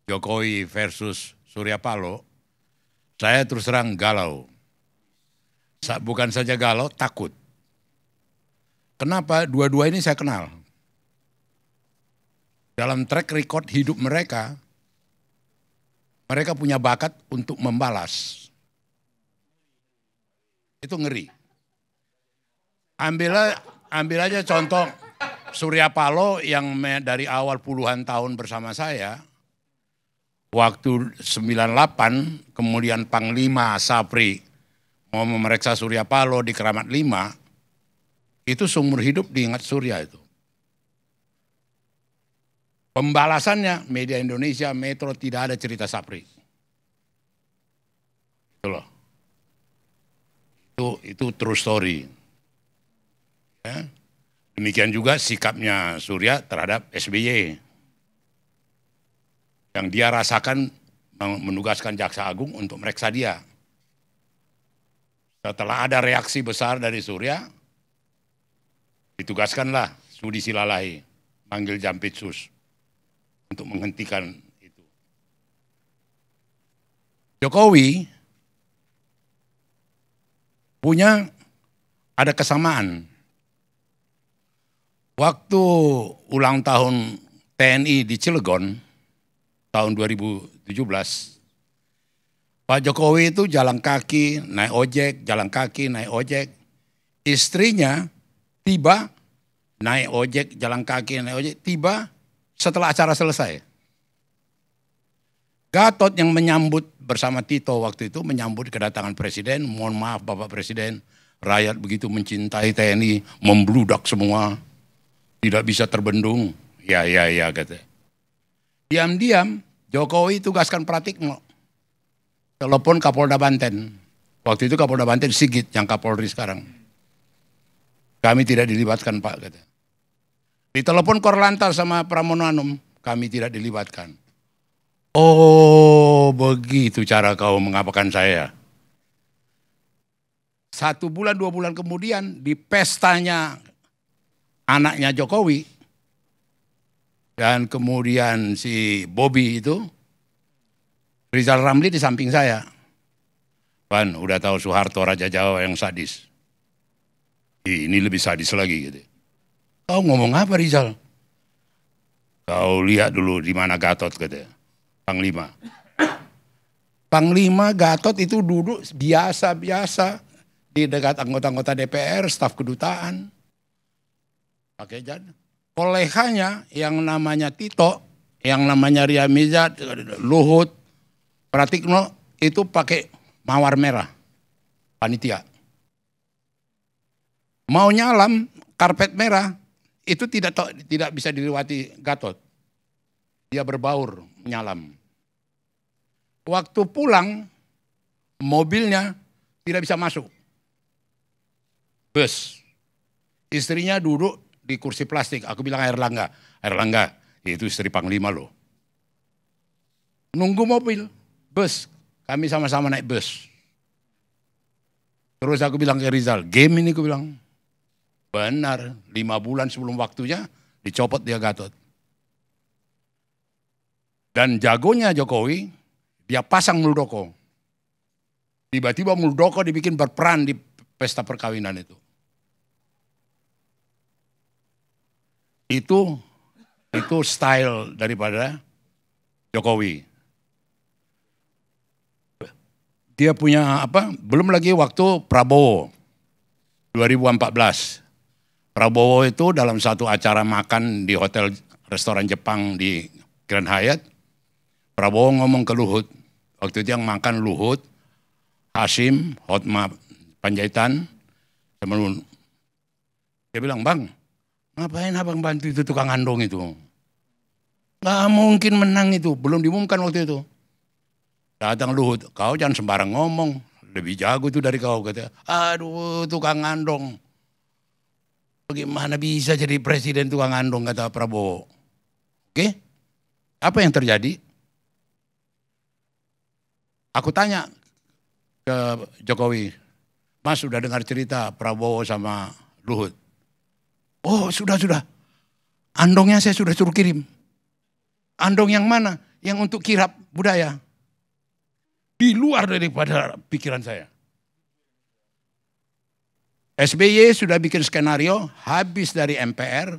Jokowi versus Surya Paloh, saya terus terang galau. Bukan saja galau, takut. Kenapa? Dua-dua ini saya kenal. Dalam track record hidup mereka punya bakat untuk membalas. Itu ngeri. Ambil aja contoh Surya Paloh yang dari awal puluhan tahun bersama saya, waktu 98 kemudian Panglima Sapri mau memeriksa Surya Paloh di Keramat 5, itu seumur hidup diingat Surya itu. Pembalasannya media Indonesia, Metro tidak ada cerita Sapri. Itu loh. Itu true story. Ya. Demikian juga sikapnya Surya terhadap SBY. Yang dia rasakan menugaskan Jaksa Agung untuk meriksa dia. Setelah ada reaksi besar dari Surya, ditugaskanlah Sudi Silalahi, manggil Jampitsus untuk menghentikan itu. Jokowi ada kesamaan. Waktu ulang tahun TNI di Cilegon, tahun 2017, Pak Jokowi itu jalan kaki, naik ojek, jalan kaki, naik ojek. Istrinya tiba, naik ojek, jalan kaki, naik ojek, tiba setelah acara selesai. Gatot yang menyambut bersama Tito waktu itu, menyambut kedatangan Presiden, mohon maaf Bapak Presiden, rakyat begitu mencintai TNI, membludak semua, tidak bisa terbendung. Ya kata. Diam-diam Jokowi tugaskan Pratikno. Telepon Kapolda Banten. Waktu itu Kapolda Banten Sigit yang Kapolri sekarang. Kami tidak dilibatkan Pak, kata. Ditelepon Korlantas sama Pramono Anum, kami tidak dilibatkan. Oh, begitu cara kau mengapakan saya. 1 bulan, 2 bulan kemudian di pestanya anaknya Jokowi dan kemudian si Bobby itu, Rizal Ramli di samping saya. Pan, udah tahu Soeharto Raja Jawa yang sadis. Ini lebih sadis lagi gitu. Kau ngomong apa Rizal? Kau lihat dulu di mana Gatot katanya. Panglima. Panglima Gatot itu duduk biasa-biasa di dekat anggota-anggota DPR, staf kedutaan. Pakai jas. Koleganya yang namanya Tito, yang namanya Ria Mizat, Luhut, Pratikno itu pakai mawar merah, panitia. Mau nyalam, karpet merah, itu tidak bisa dilewati Gatot. Dia berbaur nyalam. Waktu pulang, mobilnya tidak bisa masuk. Bus. Istrinya duduk di kursi plastik. Aku bilang Airlangga, itu istri Panglima loh. Nunggu mobil, bus. Kami sama-sama naik bus. Terus aku bilang ke Rizal, game ini aku bilang. Benar, 5 bulan sebelum waktunya dicopot dia Gatot. Dan jagonya Jokowi, dia pasang Muldoko. Tiba-tiba Muldoko dibikin berperan di pesta perkawinan itu. Itu style daripada Jokowi. Dia punya apa? Belum lagi waktu Prabowo 2014. Prabowo itu dalam satu acara makan di hotel restoran Jepang di Grand Hyatt, Prabowo ngomong ke Luhut. Waktu itu yang makan Luhut, Hasyim, Hotma Panjaitan, teman. Dia bilang, "Bang, ngapain abang bantu itu tukang andong itu? Nggak mungkin menang itu, belum diumumkan waktu itu." Datang Luhut, "Kau jangan sembarang ngomong, lebih jago itu dari kau," katanya. "Aduh, tukang andong. Bagaimana bisa jadi presiden tukang andong," kata Prabowo. Oke, apa yang terjadi? Aku tanya ke Jokowi, "Mas sudah dengar cerita Prabowo sama Luhut?" "Oh sudah. Andongnya saya sudah suruh kirim." "Andong yang mana?" yang untuk kirap budaya. Di luar daripada pikiran saya. SBY sudah bikin skenario, habis dari MPR,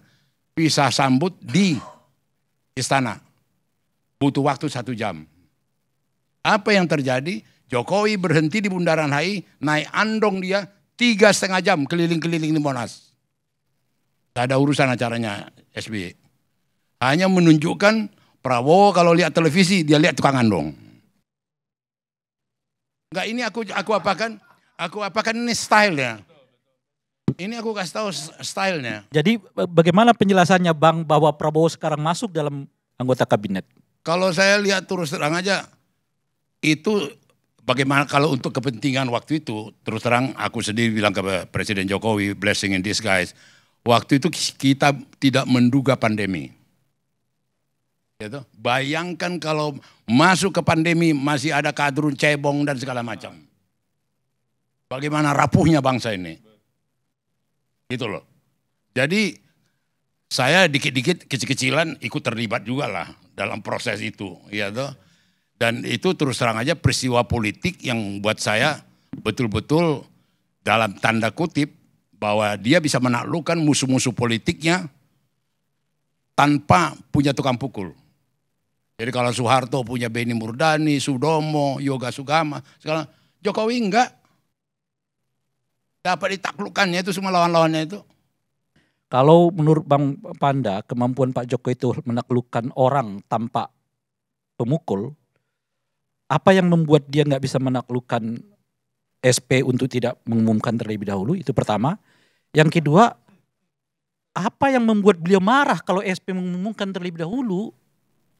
bisa sambut di istana. Butuh waktu 1 jam. Apa yang terjadi? Jokowi berhenti di Bundaran HI, naik andong dia 3,5 jam keliling-keliling di Monas. Tidak ada urusan acaranya SBY. Hanya menunjukkan Prabowo kalau lihat televisi, dia lihat tukang andong. Enggak, ini aku apakan ini stylenya. Ini aku kasih tahu stylenya. Jadi bagaimana penjelasannya Bang bahwa Prabowo sekarang masuk dalam anggota kabinet? Kalau saya lihat terus terang aja, itu bagaimana kalau untuk kepentingan waktu itu, terus terang aku sendiri bilang ke Presiden Jokowi, blessing in disguise. Waktu itu kita tidak menduga pandemi. Gitu. Bayangkan kalau masuk ke pandemi masih ada kadrun cebong dan segala macam. Bagaimana rapuhnya bangsa ini. Gitu loh. Jadi saya dikit-dikit kecil-kecilan ikut terlibat juga lah dalam proses itu. Ya toh. Dan itu terus terang aja peristiwa politik yang buat saya betul-betul dalam tanda kutip bahwa dia bisa menaklukkan musuh-musuh politiknya tanpa punya tukang pukul. Jadi kalau Soeharto punya Beni Murdani, Sudomo, Yoga Sugama, segala, Jokowi enggak. Dapat ditaklukkannya itu semua lawan-lawannya itu. Kalau menurut Bang Panda, kemampuan Pak Jokowi itu menaklukkan orang tanpa pemukul, apa yang membuat dia nggak bisa menaklukkan SP untuk tidak mengumumkan terlebih dahulu? Itu pertama. Yang kedua, apa yang membuat beliau marah kalau SP mengumumkan terlebih dahulu?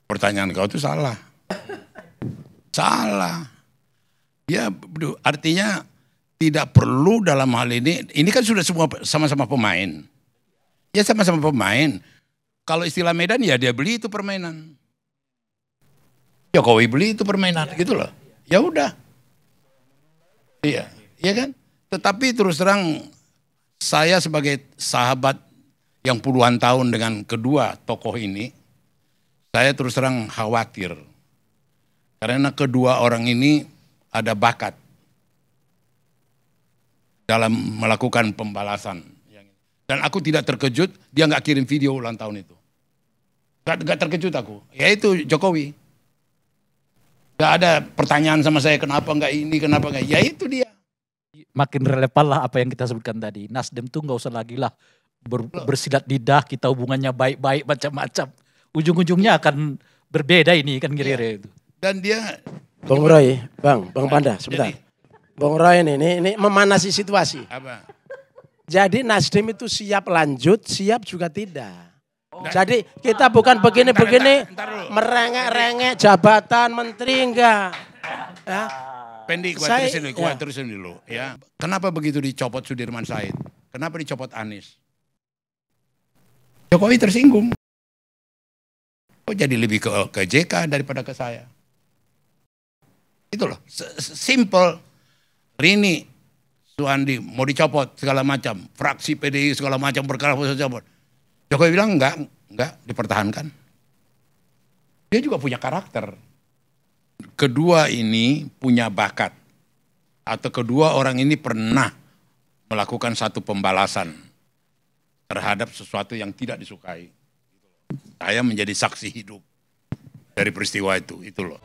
Pertanyaan kau itu salah. Salah. Ya artinya tidak perlu dalam hal ini kan sudah semua sama-sama pemain. Ya sama-sama pemain. Kalau istilah Medan ya dia beli itu permainan. Jokowi beli itu permainan gitu loh. Ya udah. Iya, iya kan? Tetapi terus terang saya sebagai sahabat yang puluhan tahun dengan kedua tokoh ini, saya terus terang khawatir. Karena kedua orang ini ada bakat dalam melakukan pembalasan. Dan aku tidak terkejut dia nggak kirim video ulang tahun itu. Nggak terkejut aku. Ya itu Jokowi. Nggak ada pertanyaan sama saya kenapa nggak ini, kenapa nggak. Ya itu dia. Makin relevan lah apa yang kita sebutkan tadi. Nasdem tuh nggak usah lagi lah bersilat lidah, kita hubungannya baik-baik macam-macam. Ujung-ujungnya akan berbeda ini kan kira-kira itu. Dan dia Bang Roy, Bang Panda, sebentar. Bang Roy ini memanasi situasi. Apa? Jadi Nasdem itu siap lanjut, siap juga tidak. Jadi kita bukan begini-begini merengek-rengek jabatan menteri enggak. Ya. Pendi, gua terusin dulu ya. Kenapa begitu dicopot Sudirman Said? Kenapa dicopot Anies? Jokowi tersinggung. Kok jadi lebih ke JK daripada ke saya? Itu loh, simple. Rini, Suandi mau dicopot segala macam, fraksi PDI segala macam perkara harus dicopot. Jokowi bilang enggak dipertahankan. Dia juga punya karakter. Kedua ini punya bakat. Atau kedua orang ini pernah melakukan satu pembalasan terhadap sesuatu yang tidak disukai. Saya menjadi saksi hidup dari peristiwa itu loh.